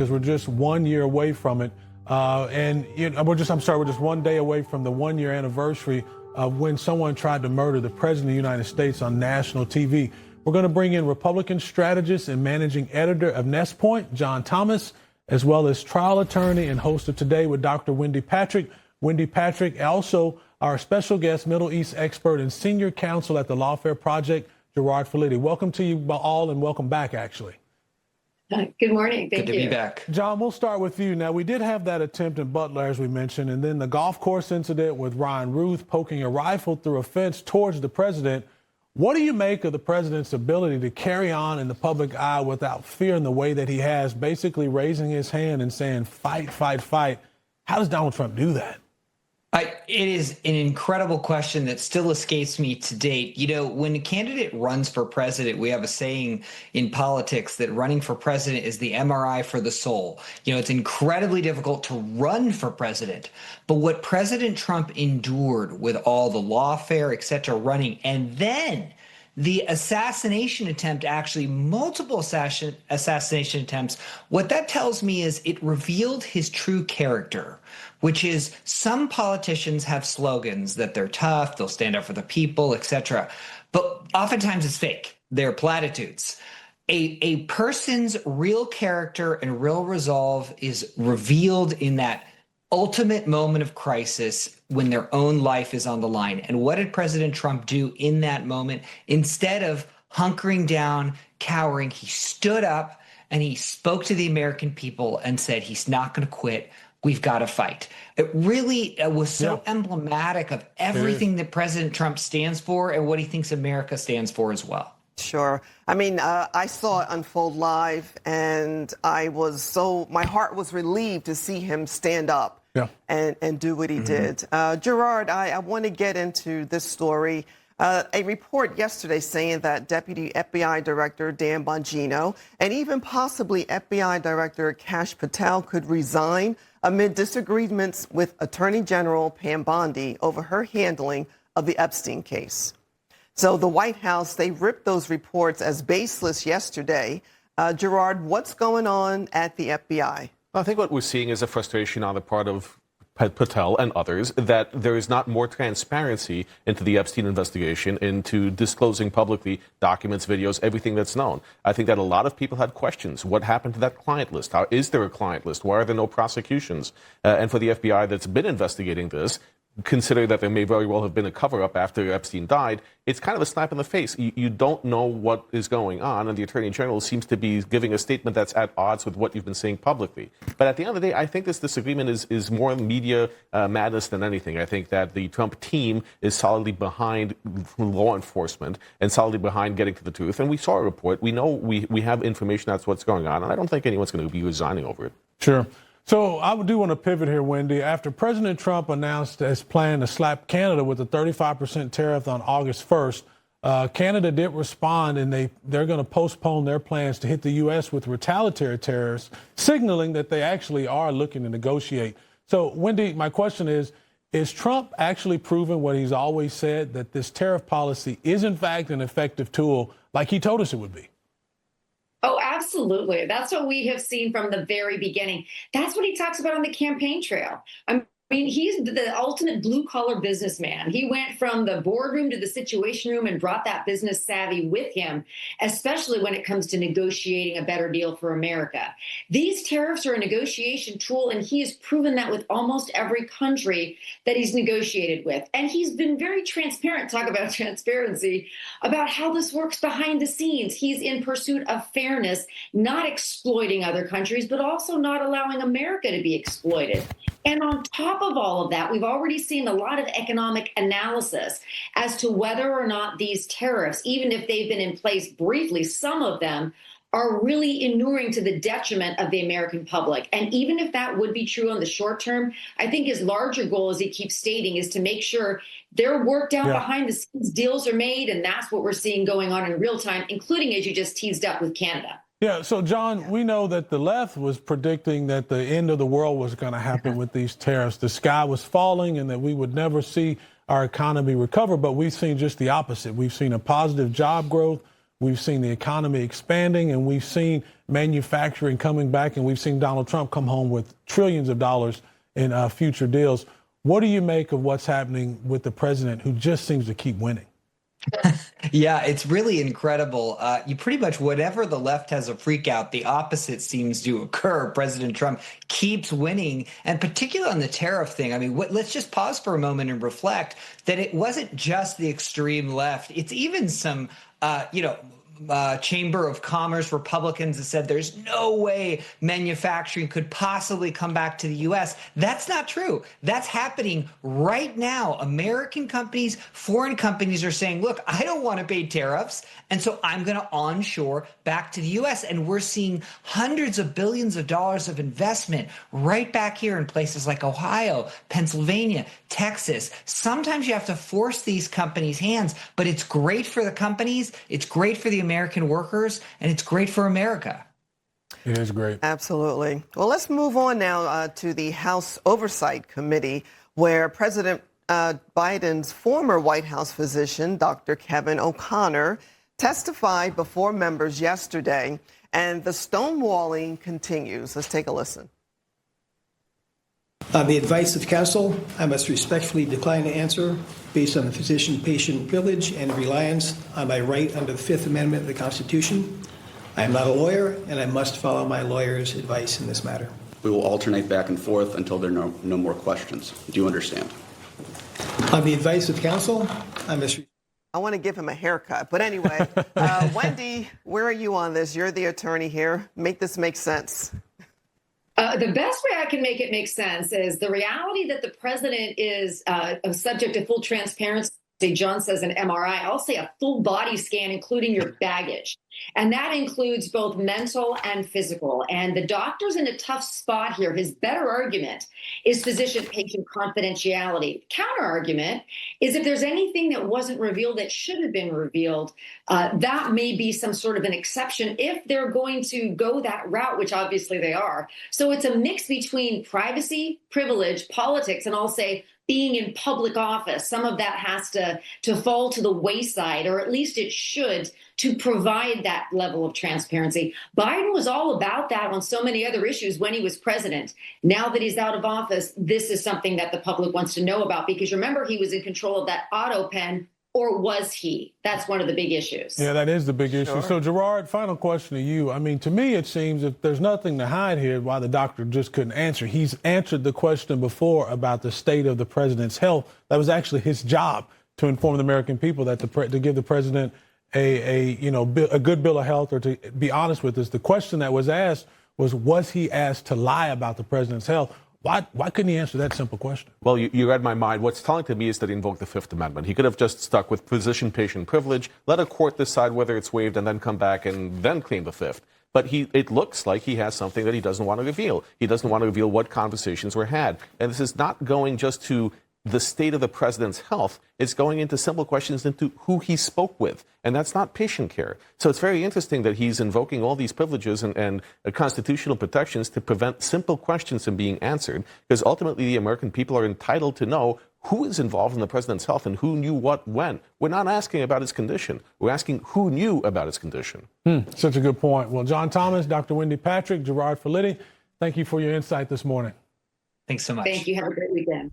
because we're just 1 year away from it. We're just 1 day away from the 1 year anniversary of when someone tried to murder the president of the United States on national TV. We're going to bring in Republican strategist and managing editor of Nest Point, John Thomas, as well as trial attorney and host of Today with Dr. Wendy Patrick. Wendy Patrick, also our special guest, Middle East expert and senior counsel at the Lawfare Project, Gerard Filitti. Welcome to you all, and welcome back, actually. Good morning. Thank you. Good to be back. John, we'll start with you. Now, we did have that attempt in Butler, as we mentioned, and then the golf course incident with Ryan Ruth poking a rifle through a fence towards the president. What do you make of the president's ability to carry on in the public eye without fear in the way that he has, basically raising his hand and saying, fight, fight, fight? How does Donald Trump do that? It is an incredible question that still escapes me to date. You know, when a candidate runs for president, we have a saying in politics that running for president is the MRI for the soul. You know, it's incredibly difficult to run for president. But what President Trump endured with all the lawfare, et cetera, running, and then the assassination attempt, actually multiple assassination attempts, what that tells me is it revealed his true character, which is some politicians have slogans that they're tough, they'll stand up for the people, etc. But oftentimes it's fake. They're platitudes. A person's real character and real resolve is revealed in that ultimate moment of crisis when their own life is on the line. And what did President Trump do in that moment? Instead of hunkering down, cowering, he stood up and he spoke to the American people and said he's not going to quit. We've got to fight. It really was so emblematic of everything that President Trump stands for and what he thinks America stands for as well. Sure. I mean, I saw it unfold live, and my heart was relieved to see him stand up and do what he did. Gerard, I want to get into this story. A report yesterday saying that Deputy FBI Director Dan Bongino and even possibly FBI Director Kash Patel could resign amid disagreements with Attorney General Pam Bondi over her handling of the Epstein case. So the White House, they ripped those reports as baseless yesterday. Gerard, what's going on at the FBI? I think what we're seeing is a frustration on the part of Patel and others that there is not more transparency into the Epstein investigation, into disclosing publicly documents, videos, everything that's known. I think that a lot of people had questions. What happened to that client list? How is there a client list? Why are there no prosecutions? And for the FBI that's been investigating this, consider that there may very well have been a cover-up after Epstein died, it's kind of a slap in the face. You don't know what is going on, and the Attorney General seems to be giving a statement that's at odds with what you've been saying publicly. But at the end of the day, I think this disagreement is more media madness than anything. I think that the Trump team is solidly behind law enforcement and solidly behind getting to the truth. And we saw a report. We know we have information that's what's going on, and I don't think anyone's going to be resigning over it. Sure. So I do want to pivot here, Wendy. After President Trump announced his plan to slap Canada with a 35% tariff on August 1st, Canada did respond, and they're going to postpone their plans to hit the U.S. with retaliatory tariffs, signaling that they actually are looking to negotiate. So, Wendy, my question is Trump actually proven what he's always said, that this tariff policy is, in fact, an effective tool like he told us it would be? Oh, absolutely. That's what we have seen from the very beginning. That's what he talks about on the campaign trail. I mean, he's the ultimate blue-collar businessman. He went from the boardroom to the situation room and brought that business savvy with him, especially when it comes to negotiating a better deal for America. These tariffs are a negotiation tool, and he has proven that with almost every country that he's negotiated with. And he's been very transparent, talk about transparency, about how this works behind the scenes. He's in pursuit of fairness, not exploiting other countries, but also not allowing America to be exploited. And on top of all of that, we've already seen a lot of economic analysis as to whether or not these tariffs, even if they've been in place briefly, some of them are really inuring to the detriment of the American public. And even if that would be true in the short term, I think his larger goal, as he keeps stating, is to make sure they're worked out behind the scenes, deals are made, and that's what we're seeing going on in real time, including, as you just teased up, with Canada. Yeah, so John, we know that the left was predicting that the end of the world was going to happen with these tariffs. The sky was falling and that we would never see our economy recover, but we've seen just the opposite. We've seen a positive job growth. We've seen the economy expanding, and we've seen manufacturing coming back, and we've seen Donald Trump come home with trillions of dollars in future deals. What do you make of what's happening with the president, who just seems to keep winning? Yeah, it's really incredible. You pretty much, whatever the left has a freak out, the opposite seems to occur. President Trump keeps winning, and particularly on the tariff thing. I mean, let's just pause for a moment and reflect that it wasn't just the extreme left. It's even some, Chamber of Commerce Republicans that said there's no way manufacturing could possibly come back to the U.S. That's not true. That's happening right now. American companies, foreign companies are saying, look, I don't want to pay tariffs, and so I'm going to onshore back to the U.S. And we're seeing hundreds of billions of dollars of investment right back here in places like Ohio, Pennsylvania, Texas. Sometimes you have to force these companies' hands, but it's great for the companies, it's great for the American workers, and it's great for America. It is great. Absolutely. Well, let's move on now to the House Oversight Committee, where President Biden's former White House physician, Dr. Kevin O'Connor, testified before members yesterday, and the stonewalling continues. Let's take a listen. On the advice of counsel, I must respectfully decline to answer based on the physician-patient privilege and reliance on my right under the Fifth Amendment of the Constitution. I am not a lawyer, and I must follow my lawyer's advice in this matter. We will alternate back and forth until there are no more questions. Do you understand? On the advice of counsel, I must... I want to give him a haircut. But anyway, Wendy, where are you on this? You're the attorney here. Make this make sense. The best way I can make it make sense is the reality that the president is subject to full transparency. John says an MRI. I'll say a full body scan, including your baggage. And that includes both mental and physical. And the doctor's in a tough spot here. His better argument is physician-patient confidentiality. Counter argument is if there's anything that wasn't revealed that should have been revealed, that may be some sort of an exception if they're going to go that route, which obviously they are. So it's a mix between privacy, privilege, politics, and I'll say being in public office. Some of that has to fall to the wayside, or at least it should, to provide that level of transparency. Biden was all about that on so many other issues when he was president. Now that he's out of office, this is something that the public wants to know about, because remember, he was in control of that auto pen, or was he? That's one of the big issues. Yeah, that is the big issue. Sure. So, Gerard, final question to you. I mean, to me, it seems if there's nothing to hide here, why the doctor just couldn't answer. He's answered the question before about the state of the president's health. That was actually his job, to inform the American people, that to give the president a good bill of health, or to be honest with us. The question that was asked was he asked to lie about the president's health? Why couldn't he answer that simple question? Well, you read my mind. What's telling to me is that he invoked the Fifth Amendment. He could have just stuck with physician-patient privilege, let a court decide whether it's waived, and then come back and then claim the Fifth. But it looks like he has something that he doesn't want to reveal. He doesn't want to reveal what conversations were had. And this is not going just to the state of the president's health. It's going into simple questions into who he spoke with. And that's not patient care. So it's very interesting that he's invoking all these privileges and constitutional protections to prevent simple questions from being answered, because ultimately the American people are entitled to know who is involved in the president's health and who knew what when. We're not asking about his condition. We're asking who knew about his condition. Such a good point. Well, John Thomas, Dr. Wendy Patrick, Gerard Filitti, thank you for your insight this morning. Thanks so much. Thank you. Have a great weekend.